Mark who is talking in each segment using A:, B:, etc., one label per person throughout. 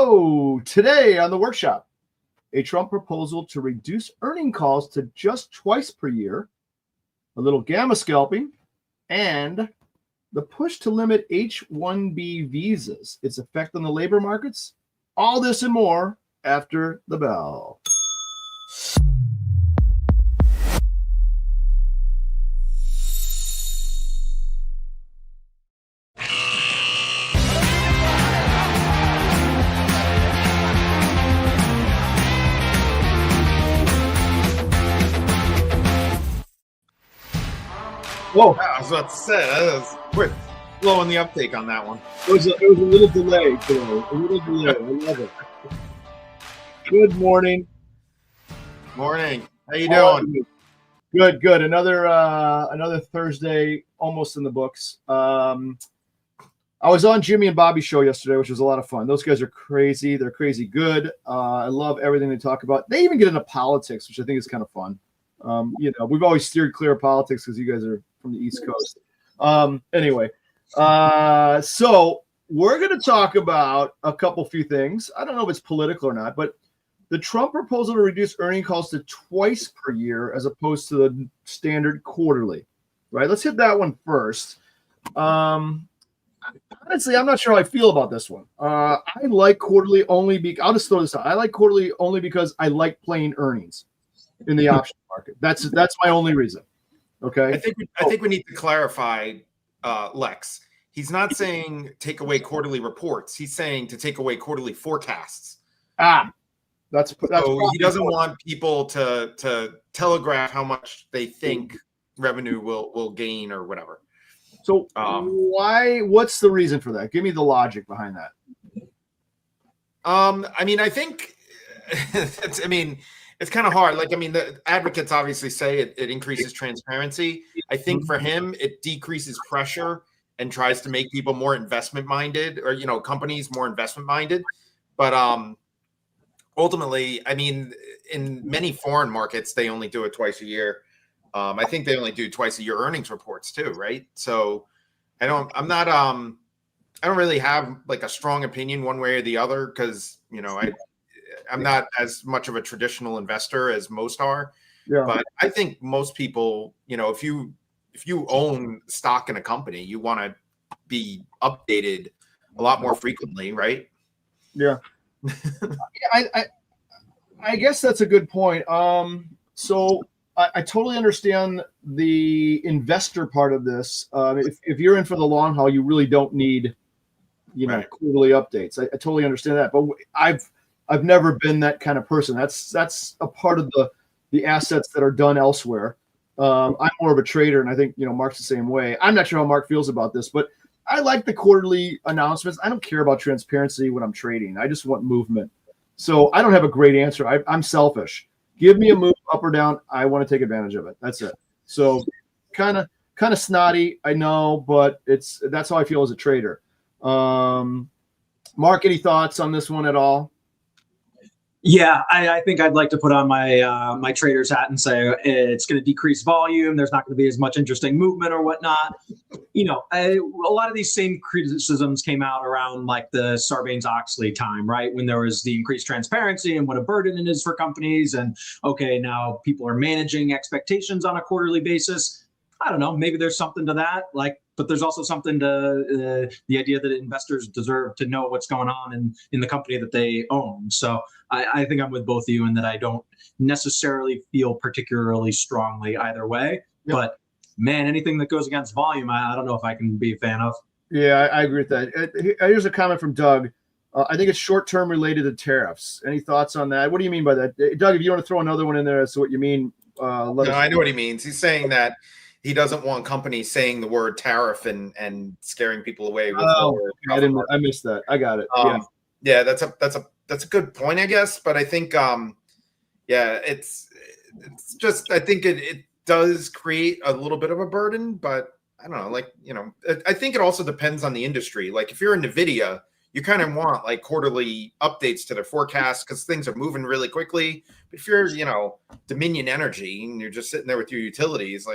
A: So today on the workshop, a Trump proposal to reduce earning calls to just twice per year, a little gamma scalping, and the push to limit H-1B visas, its effect on the labor markets. All this and more after the bell.
B: Whoa! I was about to say that was quick, slow on the uptake on that one.
A: It was a little delay today. A little delay. I love it. Good morning.
B: Morning. How you doing?
A: Good. Another Thursday, almost in the books. I was on Jimmy and Bobby's show yesterday, which was a lot of fun. Those guys are crazy. They're crazy good. I love everything they talk about. They even get into politics, which I think is kind of fun. We've always steered clear of politics because you guys are from the East Coast. Anyway, so we're going to talk about a few things. I don't know if it's political or not, but the Trump proposal to reduce earning calls to twice per year as opposed to the standard quarterly, right? Let's hit that one first. Honestly, I'm not sure how I feel about this one. I like quarterly only I'll just throw this out. I like quarterly only because I like playing earnings in the option market. That's my only reason. Okay.
B: I think we need to clarify, Lex. He's not saying take away quarterly reports. He's saying to take away quarterly forecasts.
A: That's
B: so he doesn't want people to telegraph how much they think revenue will gain or whatever.
A: So what's the reason for that? Give me the logic behind that.
B: I think it's kind of hard. The advocates obviously say it increases transparency. I think for him, it decreases pressure and tries to make people more investment minded, or companies more investment minded. But ultimately, in many foreign markets, they only do it twice a year. I think they only do twice a year earnings reports too, right? So I don't really have like a strong opinion one way or the other because I'm not as much of a traditional investor as most are. Yeah. But I think most people, if you own stock in a company, you want to be updated a lot more frequently, right?
A: Yeah. I guess that's a good point. So I totally understand the investor part of this. If you're in for the long haul, you really don't need, right, quarterly updates. I totally understand that. But I've never been that kind of person. That's a part of the assets that are done elsewhere. I'm more of a trader, and I think Mark's the same way. I'm not sure how Mark feels about this, but I like the quarterly announcements. I don't care about transparency when I'm trading. I just want movement. So I don't have a great answer. I'm selfish. Give me a move up or down. I want to take advantage of it. That's it. So kind of snotty, I know, but that's how I feel as a trader. Mark, any thoughts on this one at all?
C: Yeah, I think I'd like to put on my my trader's hat and say it's going to decrease volume. There's not going to be as much interesting movement or whatnot. A lot of these same criticisms came out around like the Sarbanes-Oxley time, right? When there was the increased transparency and what a burden it is for companies. And okay, now people are managing expectations on a quarterly basis. I don't know, maybe there's something to that. But there's also something to the idea that investors deserve to know what's going on in the company that they own. So I think I'm with both of you in that I don't necessarily feel particularly strongly either way. Yep. But man, anything that goes against volume, I don't know if I can be a fan of.
A: Yeah, I agree with that. Here's a comment from Doug. I think it's short-term related to tariffs. Any thoughts on that? What do you mean by that? Doug, if you want to throw another one in there as to what you mean.
B: No, I know what he means. He's saying that he doesn't want companies saying the word tariff and scaring people away with lower.
A: I missed that. I got it.
B: Yeah, that's a good point, I guess. But I think it's just I think it does create a little bit of a burden, but I don't know, I think it also depends on the industry. Like if you're in NVIDIA, you kind of want like quarterly updates to their forecasts because things are moving really quickly. But if you're, Dominion Energy and you're just sitting there with your utilities,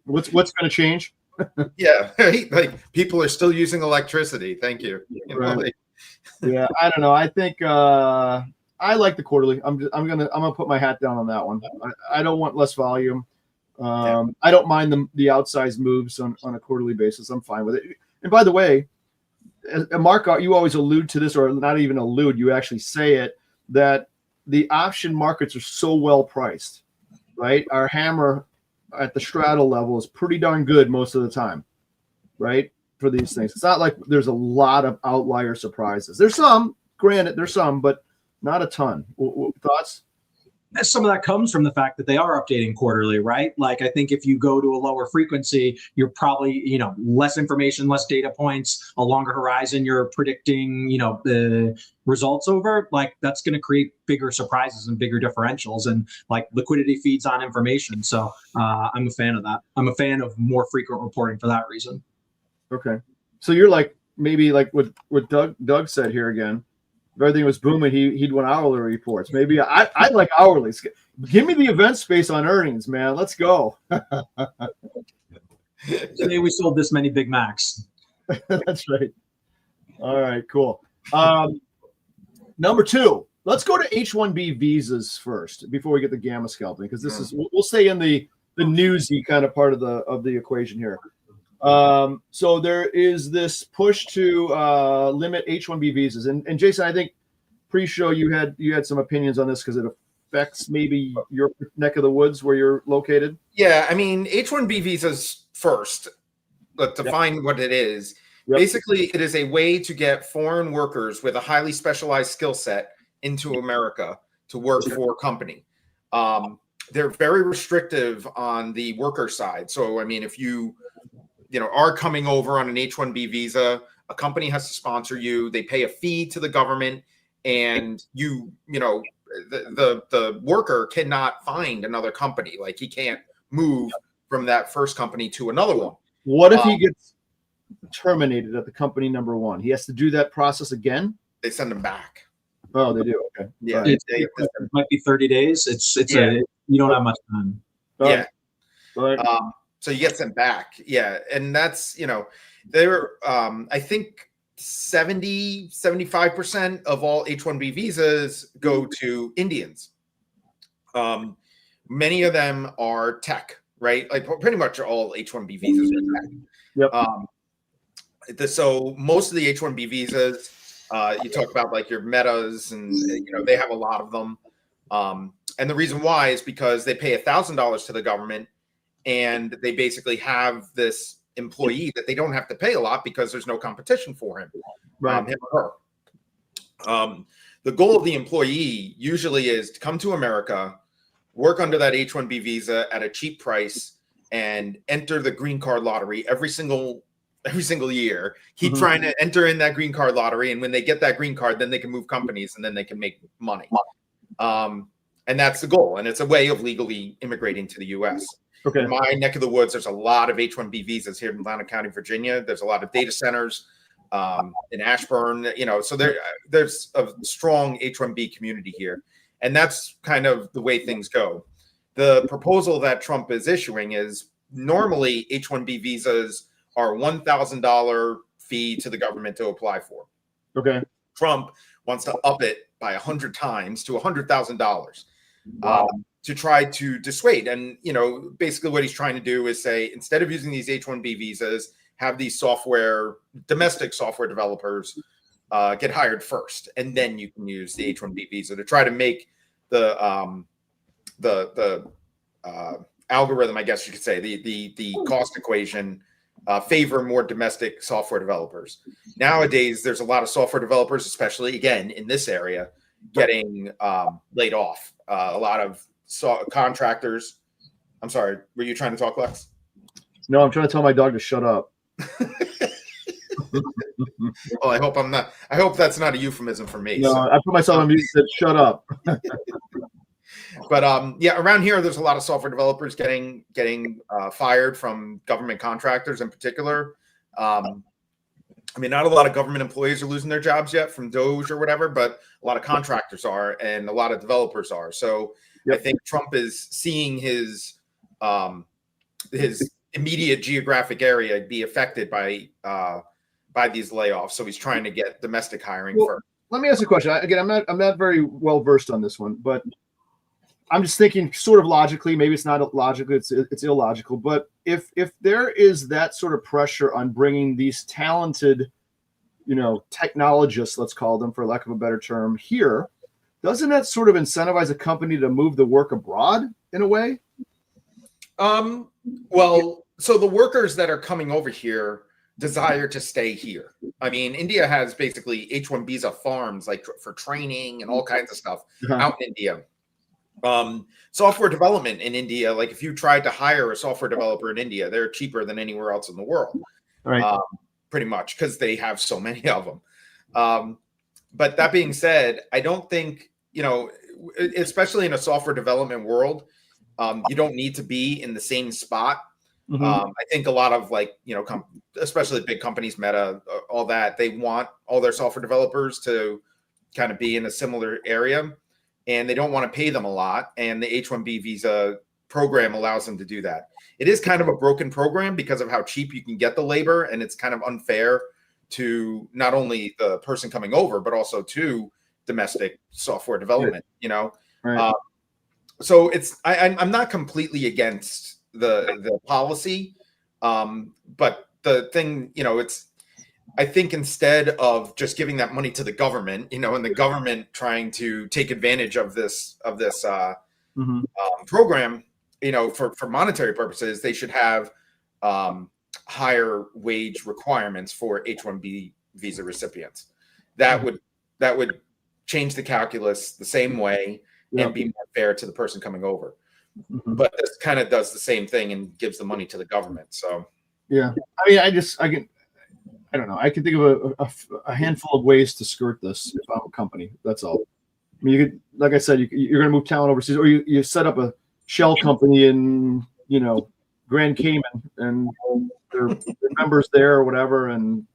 A: what's going to change?
B: Yeah, right? Like people are still using electricity. Thank you.
A: Right. Yeah, I don't know. I think I like the quarterly. I'm gonna put my hat down on that one. I don't want less volume. I don't mind the outsized moves on a quarterly basis. I'm fine with it. And by the way, Mark, you always allude to this, or not even allude. You actually say it, that the option markets are so well priced, right? Our hammer at the straddle level is pretty darn good most of the time, right? For these things, it's not like there's a lot of outlier surprises. There's some, granted, but not a ton. Thoughts?
C: Some of that comes from the fact that they are updating quarterly, right? Like, I think if you go to a lower frequency, you're probably, less information, less data points, a longer horizon you're predicting, the results over. Like, that's going to create bigger surprises and bigger differentials, and like liquidity feeds on information. So I'm a fan of that. I'm a fan of more frequent reporting for that reason.
A: Okay. So you're like, maybe like what Doug said here again. If everything was booming, he'd want hourly reports. Maybe I like hourly. Give me the event space on earnings, man. Let's go.
C: Today we sold this many Big Macs.
A: That's right. All right, cool. Number 2, let's go to H-1B visas first before we get the gamma scalping, because this is, we'll stay in the newsy kind of part of the equation here. So there is this push to limit H-1B visas, and Jason, I think pre-show you had some opinions on this because it affects maybe your neck of the woods where you're located.
B: Yeah, I mean, H-1B visas first. Let's define what it is. Yep. Basically, it is a way to get foreign workers with a highly specialized skill set into America to work for a company. They're very restrictive on the worker side. So, I mean, if you are coming over on an H-1B visa, a company has to sponsor you. They pay a fee to the government, and the worker cannot find another company. Like, he can't move from that first company to another one.
A: What if he gets terminated at the company number 1? He has to do that process again?
B: They send him back.
A: Oh, they do. Okay.
B: Yeah.
C: It might be 30 days. You don't have much time.
B: Yeah.
A: Right.
B: So you get sent back. Yeah. And that's, they're, I think 75% of all H-1B visas go to Indians. Many of them are tech, right? Like, pretty much all H-1B visas are tech.
A: Yep.
B: So most of the H-1B visas, you talk about like your Metas, and they have a lot of them. And the reason why is because they pay $1,000 to the government, and they basically have this employee that they don't have to pay a lot because there's no competition for him, him or her. The goal of the employee usually is to come to America, work under that H-1B visa at a cheap price, and enter the green card lottery every single year. Keep trying to enter in that green card lottery, and when they get that green card, then they can move companies, and then they can make money. And that's the goal, and it's a way of legally immigrating to the U.S.
A: Okay.
B: In my neck of the woods, there's a lot of H-1B visas here in Loudoun County, Virginia. There's a lot of data centers in Ashburn, so there's a strong H-1B community here. And that's kind of the way things go. The proposal that Trump is issuing is, normally H-1B visas are $1,000 fee to the government to apply for.
A: Okay.
B: Trump wants to up it by 100 times to $100,000.
A: Wow.
B: To try to dissuade. And, basically what he's trying to do is say, instead of using these H-1B visas, have these domestic software developers get hired first, and then you can use the H-1B visa to try to make the algorithm, I guess you could say, the cost equation favor more domestic software developers. Nowadays, there's a lot of software developers, especially, again, in this area, getting laid off. A lot of contractors. I'm sorry, were you trying to talk, Lex?
A: No, I'm trying to tell my dog to shut up.
B: Well, I hope that's not a euphemism for me.
A: No, so. I put myself on mute and said, shut up.
B: But around here, there's a lot of software developers getting fired from government contractors in particular. Not a lot of government employees are losing their jobs yet from Doge or whatever, but a lot of contractors are, and a lot of developers are. So I think Trump is seeing his immediate geographic area be affected by by these layoffs. So he's trying to get domestic hiring
A: Well,
B: first.
A: let me ask you a question. Again, I'm not very well versed on this one, but I'm just thinking sort of logically. Maybe it's not logical. It's illogical. But if there is that sort of pressure on bringing these talented, technologists, let's call them for lack of a better term, here, doesn't that sort of incentivize a company to move the work abroad in a way?
B: Well, so the workers that are coming over here desire to stay here. I mean, India has basically H-1 visa farms like for training and all kinds of stuff out in India. Software development in India, like if you tried to hire a software developer in India, they're cheaper than anywhere else in the world.
A: Right.
B: Pretty much because they have so many of them. But that being said, I don't think, especially in a software development world, you don't need to be in the same spot. I think a lot of especially big companies, Meta, all that, they want all their software developers to kind of be in a similar area, and they don't want to pay them a lot. And the H-1B visa program allows them to do that. It is kind of a broken program because of how cheap you can get the labor, and it's kind of unfair to not only the person coming over, but also to domestic software development,
A: Right.
B: So I'm not completely against the policy. But the thing, I think instead of just giving that money to the government, and the government trying to take advantage of this program, for monetary purposes, they should have higher wage requirements for H-1B visa recipients. That would change the calculus the same way and be more fair to the person coming over. But this kind of does the same thing and gives the money to the government. So
A: yeah, I mean, I don't know. I can think of a handful of ways to skirt this if I'm a company. That's all. I mean, you could, like I said, you're going to move talent overseas, or you set up a shell company in Grand Cayman, and their members there or whatever, and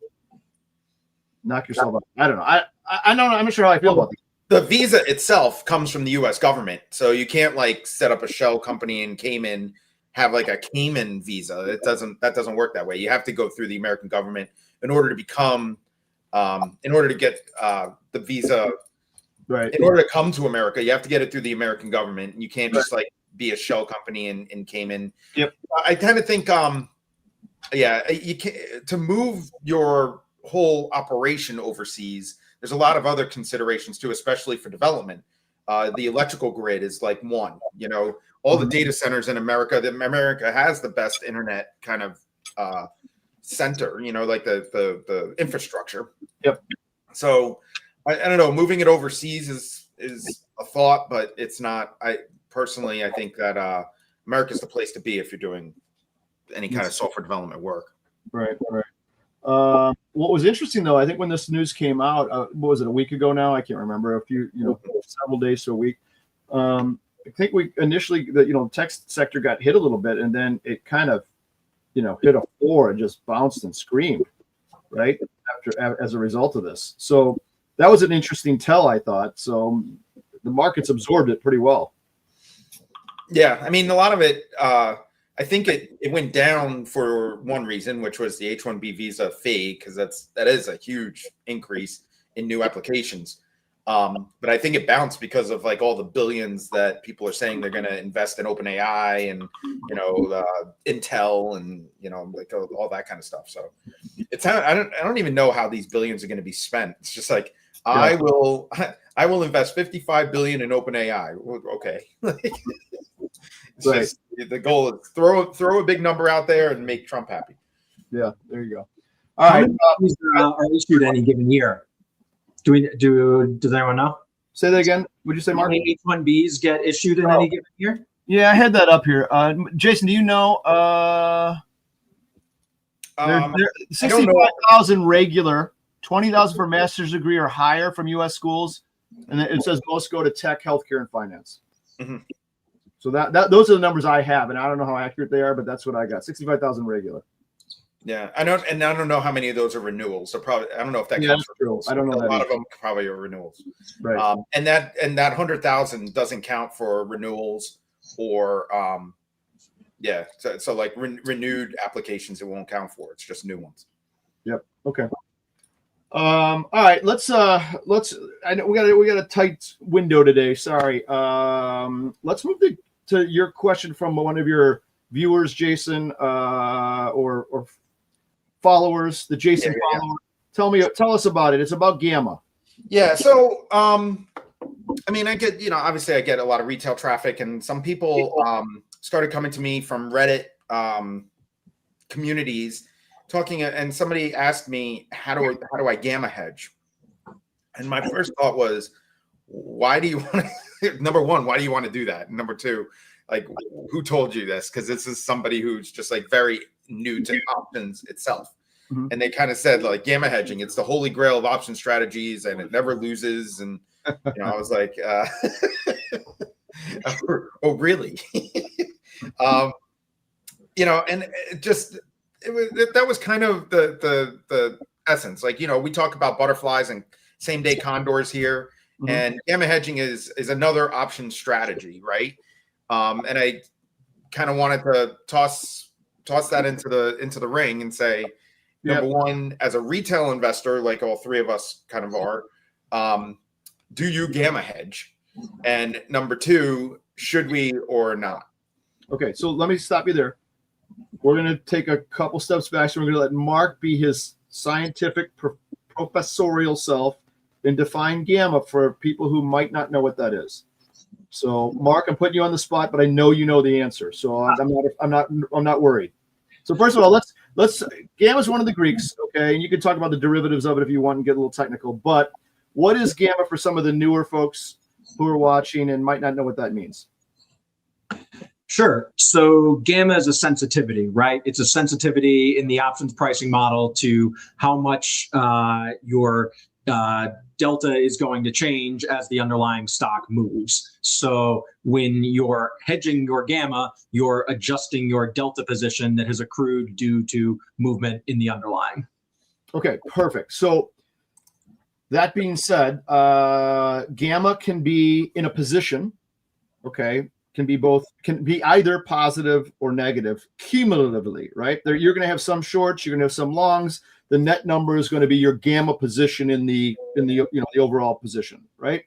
A: knock yourself out. I don't know. I don't know. I'm not sure how I feel about this.
B: The visa itself comes from the U.S. government, so you can't set up a shell company in Cayman, have a Cayman visa. That doesn't work that way. You have to go through the American government in order to become, in order to get the visa.
A: Right.
B: In order to come to America, you have to get it through the American government. You can't just be a shell company in Cayman.
A: Yep.
B: I kind of think, you can to move your whole operation overseas. There's a lot of other considerations too, especially for development. The electrical grid is one. All the data centers in America. America has the best internet kind of center. The infrastructure.
A: Yep.
B: So I don't know. Moving it overseas is a thought, but it's not. I think that America's the place to be if you're doing any kind of software development work.
A: Right. What was interesting though, I think when this news came out, what was it, a week ago now? I can't remember. Several days to a week. I think we initially, the tech sector got hit a little bit, and then it kind of, hit a floor and just bounced and screamed, right? As a result of this. So that was an interesting tell, I thought. So the markets absorbed it pretty well.
B: Yeah, I mean, a lot of it. I think it went down for one reason, which was the H-1B visa fee, because that is a huge increase in new applications. But I think it bounced because of all the billions that people are saying they're going to invest in OpenAI and Intel and all that kind of stuff. So I don't even know how these billions are going to be spent. It's just I will invest $55 billion in OpenAI. Okay. Just the goal is throw a big number out there and make Trump happy.
A: Yeah, there you go. All right.
C: Are issued any given year? Does anyone know?
A: Say that again. Would you say, Mark?
C: H-1Bs get issued in any given year?
A: Yeah, I had that up here. Jason, do you know? 65,000 regular, 20,000 for master's degree or higher from U.S. schools, and it says most go to tech, healthcare, and finance.
B: Mm-hmm.
A: So those are the numbers I have, and I don't know how accurate they are, but that's what I got. 65,000 regular.
B: Yeah, I don't know how many of those are renewals. So probably I don't know if that counts for renewals.
A: I don't know.
B: A lot of them probably are renewals.
A: Right.
B: And that 100,000 doesn't count for renewals or renewed applications. It won't count for. It's just new ones.
A: Yep. Okay. All right, let's. I know we got a tight window today. Sorry. Let's move to your question from one of your viewers, Jason, or followers, the Jason follower. Tell us about it. It's about gamma.
B: Yeah. So, I mean, I get, obviously I get a lot of retail traffic, and some people started coming to me from Reddit communities talking, and somebody asked me, how do I gamma hedge? And my first thought was, why do you want to, number one, why do you want to do that? And number two, like, who told you this? Because this is somebody who's just like very new to options itself. Mm-hmm. And they kind of said, like, gamma hedging, it's the holy grail of option strategies and it never loses. And I was like, oh, really? And it just, that was kind of the essence. Like, we talk about butterflies and same day condors here, mm-hmm. and gamma hedging is another option strategy, right? And I kind of wanted to toss that into the ring and say, number one, as a retail investor, like all three of us kind of are, do you gamma hedge? And number two, should we or not?
A: Okay, so let me stop you there. We're going to take a couple steps back. So we're going to let Mark be his scientific, professorial self and define gamma for people who might not know what that is. So, Mark, I'm putting you on the spot, but I know you know the answer, so I'm not worried. So, first of all, let's gamma is one of the Greeks, okay? And you can talk about the derivatives of it if you want and get a little technical. But what is gamma for some of the newer folks who are watching and might not know what that means?
C: Sure. So gamma is a sensitivity, right? It's a sensitivity in the options pricing model to how much your delta is going to change as the underlying stock moves. So when you're hedging your gamma, you're adjusting your delta position that has accrued due to movement in the underlying. Okay,
A: perfect. So that being said, gamma can be in a position, okay? Can be either positive or negative cumulatively, right? You're going to have some shorts, you're going to have some longs. The net number is going to be your gamma position in the the overall position, right?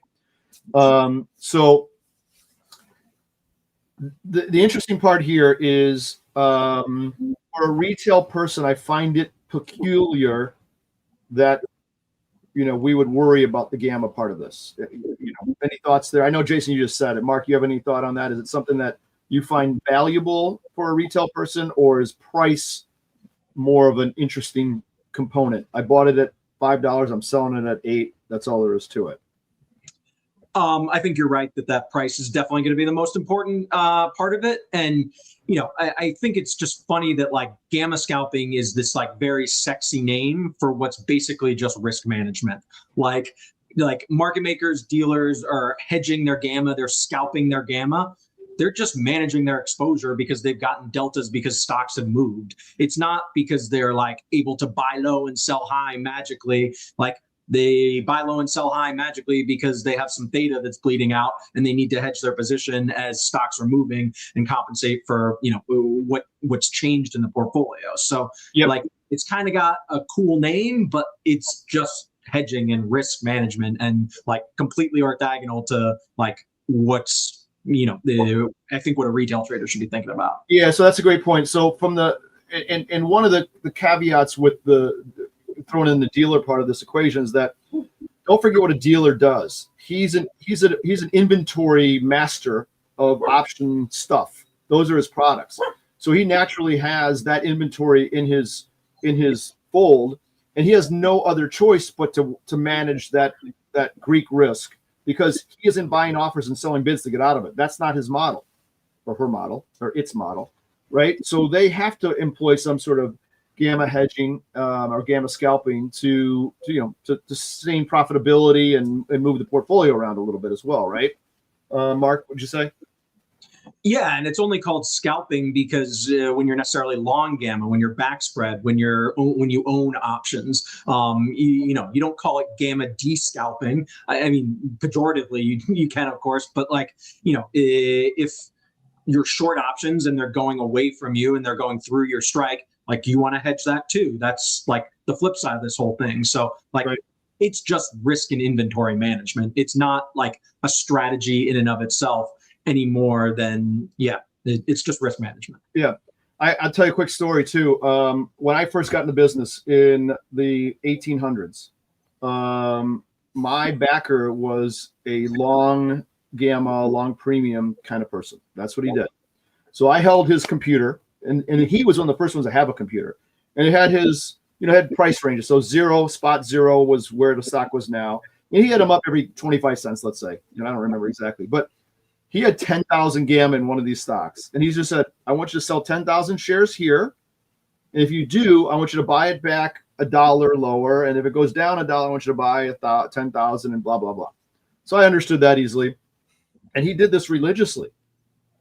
A: So the interesting part here is for a retail person, I find it peculiar that we would worry about the gamma part of this. Any thoughts there? I know, Jason, you just said it. Mark, you have any thought on that? Is it something that you find valuable for a retail person, or is price more of an interesting component? I bought it at $5. I'm selling it at $8. That's all there is to it.
C: I think you're right that price is definitely going to be the most important part of it. And, I think it's just funny that like gamma scalping is this like very sexy name for what's basically just risk management. Like market makers, dealers are hedging their gamma, they're scalping their gamma. They're just managing their exposure because they've gotten deltas because stocks have moved. It's not because they're like able to buy low and sell high magically. Like they buy low and sell high magically because they have some theta that's bleeding out and they need to hedge their position as stocks are moving and compensate for, what's changed in the portfolio. So like it's kind of got a cool name, but it's just hedging and risk management and like completely orthogonal to like what's, I think what a retail trader should be thinking about.
A: Yeah. So that's a great point. So from and one of the caveats with the thrown in the dealer part of this equation is that don't forget what a dealer does. He's an inventory master of option stuff. Those are his products. So he naturally has that inventory in his fold, and he has no other choice but to manage that Greek risk, because he isn't buying offers and selling bids to get out of it. That's not his model or her model or its model, right? So they have to employ some sort of gamma hedging or gamma scalping to sustain profitability and move the portfolio around a little bit as well, right? Mark, what'd you say?
C: Yeah, and it's only called scalping because when you're necessarily long gamma, when you're back spread, when you own options, you don't call it gamma descalping. I mean, pejoratively, you can, of course, but like, if your short options and they're going away from you and they're going through your strike, like you want to hedge that too. That's like the flip side of this whole thing. So like it's just risk and inventory management. It's not like a strategy in and of itself any more than, it's just risk management.
A: Yeah. I'll tell you a quick story too. When I first got into business in the 1800s, my backer was a long gamma, long premium kind of person. That's what he did. So I held his computer, and he was one of the first ones to have a computer, and it had his, had price ranges. So spot zero was where the stock was now. And he had them up every 25 cents, let's say. I don't remember exactly, but he had 10,000 gamma in one of these stocks. And he just said, I want you to sell 10,000 shares here. And if you do, I want you to buy it back $1 lower. And if it goes down $1, I want you to buy 10,000 and blah, blah, blah. So I understood that easily. And he did this religiously.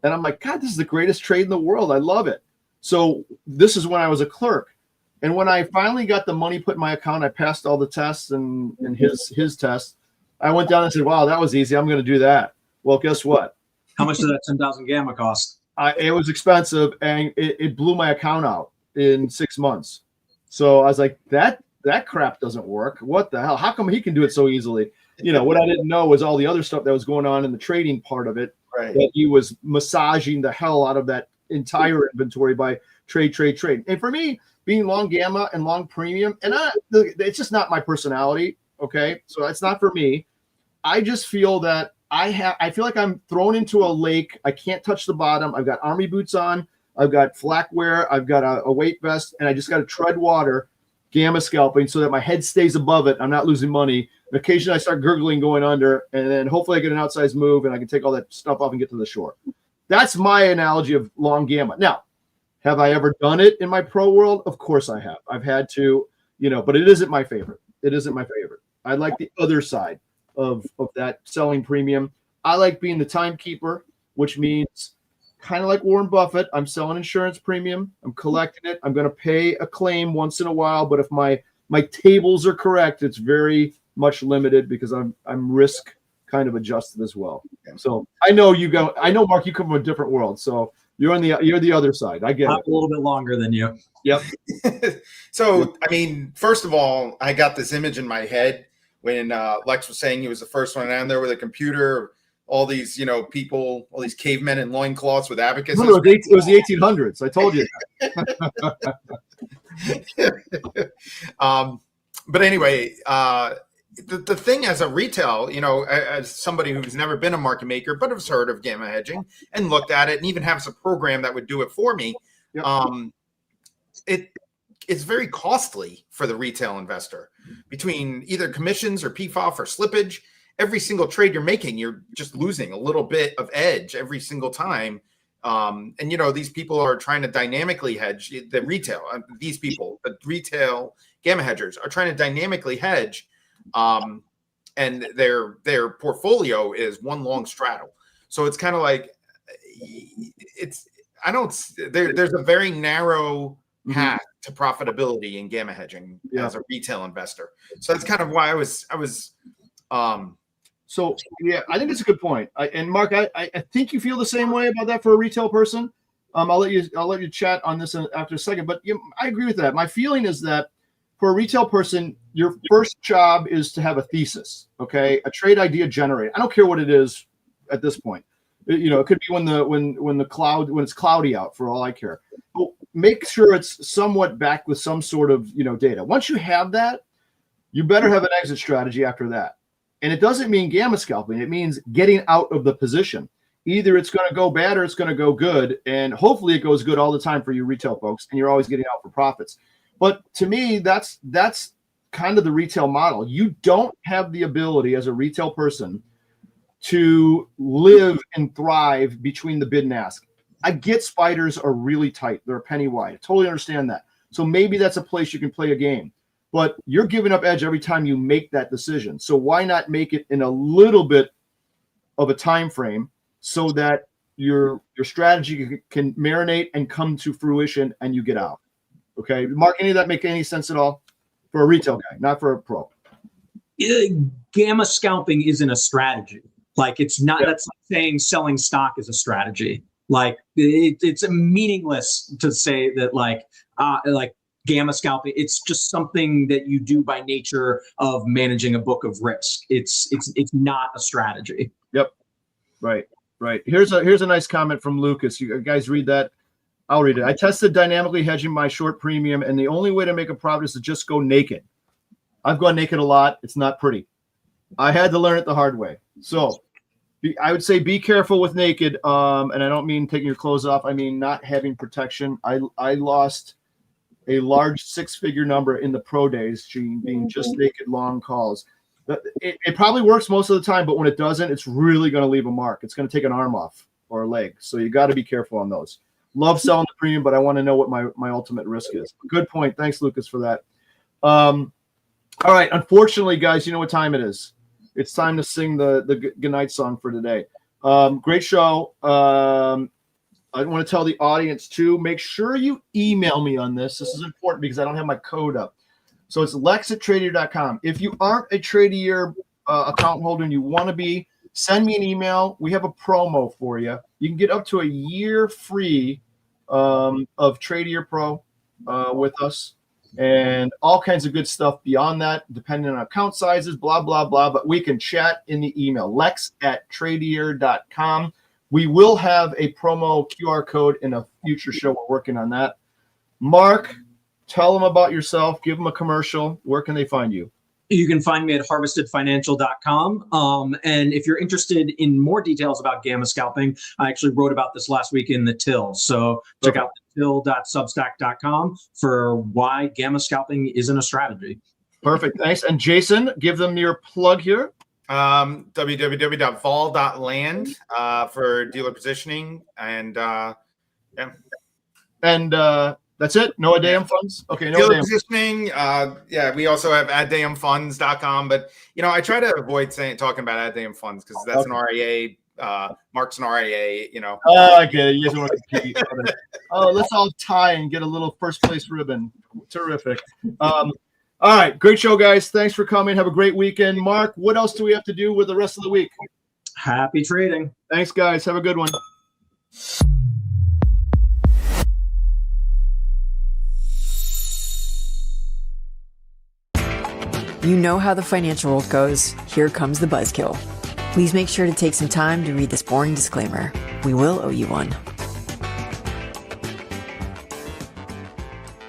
A: And I'm like, God, this is the greatest trade in the world. I love it. So this is when I was a clerk. And when I finally got the money put in my account, I passed all the tests and his tests. I went down and said, wow, that was easy. I'm going to do that. Well, guess what?
C: How much did that 10,000 gamma cost?
A: It was expensive, and it blew my account out in 6 months. So I was like, that crap doesn't work. What the hell? How come he can do it so easily? What I didn't know was all the other stuff that was going on in the trading part of it.
B: Right.
A: That he was massaging the hell out of that entire inventory by trade. And for me, being long gamma and long premium, and it's just not my personality. Okay, so it's not for me. I just feel that I feel like I'm thrown into a lake. I can't touch the bottom. I've got army boots on. I've got flak wear. I've got a weight vest, and I just got to tread water, gamma scalping, so that my head stays above it. I'm not losing money. And occasionally I start gurgling going under, and then hopefully I get an outsized move, and I can take all that stuff off and get to the shore. That's my analogy of long gamma. Now, have I ever done it in my pro world? Of course I have. I've had to, but it isn't my favorite. It isn't my favorite. I like the other side of that selling premium. I like being the timekeeper, which means kind of like Warren Buffett. I'm selling insurance premium. I'm collecting it. I'm going to pay a claim once in a while, but if my tables are correct, it's very much limited because I'm risk kind of adjusted as well. So I know Mark, you come from a different world, so you're the other side. I get it.
C: A little bit longer than you.
A: Yep.
B: So I mean, first of all, I got this image in my head when Lex was saying he was the first one down there with a computer, all these, people, all these cavemen in loincloths with abacuses.
A: No, it was the 1800s. I told you
B: that. But anyway, the thing as a retail, as somebody who's never been a market maker, but has heard of gamma hedging and looked at it and even has a program that would do it for me. Yep. It's very costly for the retail investor between either commissions or PFOF or slippage. Every single trade you're making, you're just losing a little bit of edge every single time. And, these people are trying to dynamically hedge the retail. The retail gamma hedgers are trying to dynamically hedge. And their portfolio is one long straddle. So it's kind of like there's a very narrow path to profitability in gamma hedging as a retail investor. So that's kind of why I was
A: so yeah, I think it's a good point. And Mark, I think you feel the same way about that for a retail person. I'll let you chat on this after a second, but I agree with that. My feeling is that for a retail person, your first job is to have a thesis, okay? A trade idea generated. I don't care what it is at this point. It could be when it's cloudy out, for all I care. But make sure it's somewhat backed with some sort of data. Once you have that, you better have an exit strategy after that. And it doesn't mean gamma scalping. It means getting out of the position. Either it's going to go bad or it's going to go good, and hopefully it goes good all the time for you retail folks, and you're always getting out for profits. But to me, that's kind of the retail model. You don't have the ability as a retail person to live and thrive between the bid and ask. I get spiders are really tight. They're a penny wide. I totally understand that. So maybe that's a place you can play a game. But you're giving up edge every time you make that decision. So why not make it in a little bit of a time frame so that your strategy can marinate and come to fruition and you get out? Okay, Mark, any of that make any sense at all for a retail guy, not for a pro?
C: Gamma scalping isn't a strategy. Like it's not. That's like saying selling stock is a strategy. Like it's meaningless to say that like gamma scalping. It's just something that you do by nature of managing a book of risk. It's not a strategy.
A: Yep. Right. Here's a nice comment from Lucas. You guys read that? I'll read it. I tested dynamically hedging my short premium, and the only way to make a profit is to just go naked. I've gone naked a lot. It's not pretty. I had to learn it the hard way. So I would say be careful with naked. And I don't mean taking your clothes off. I mean not having protection. I lost a large six-figure number in the pro days, Gene, being just naked long calls. It probably works most of the time, but when it doesn't, it's really going to leave a mark. It's going to take an arm off or a leg. So you got to be careful on those. Love selling the premium, but I want to know what my ultimate risk is. Good point. Thanks, Lucas, for that. All right. Unfortunately, guys, you know what time it is. It's time to sing the goodnight song for today. Great show. I want to tell the audience, too, make sure you email me on this. This is important because I don't have my code up. So it's lex@tradier.com. If you aren't a Tradier account holder and you want to be, send me an email. We have a promo for you. You can get up to a year free of Tradier Pro with us and all kinds of good stuff beyond that, depending on account sizes, blah, blah, blah. But we can chat in the email, lex@tradier.com. We will have a promo QR code in a future show. We're working on that. Mark, tell them about yourself. Give them a commercial. Where can they find you?
C: You can find me at harvestedfinancial.com. And if you're interested in more details about gamma scalping, I actually wrote about this last week in the Till. So check out till.substack.com for why gamma scalping isn't a strategy.
A: Perfect. Thanks. And Jason, give them your plug here.
B: www.vol.land for dealer positioning. And
A: that's it. No ADM funds. Okay. No
B: dealer
A: ADM
B: positioning. We also have addamnfunds.com, but I try to avoid talking about addam funds because that's an RIA. Mark's an RIA.
A: Oh, I get it. You guys want to compete. Let's all tie and get a little first place ribbon. Terrific. All right. Great show, guys. Thanks for coming. Have a great weekend. Mark, what else do we have to do with the rest of the week?
C: Happy trading.
A: Thanks, guys. Have a good one.
D: You know how the financial world goes. Here comes the buzzkill. Please make sure to take some time to read this boring disclaimer. We will owe you one.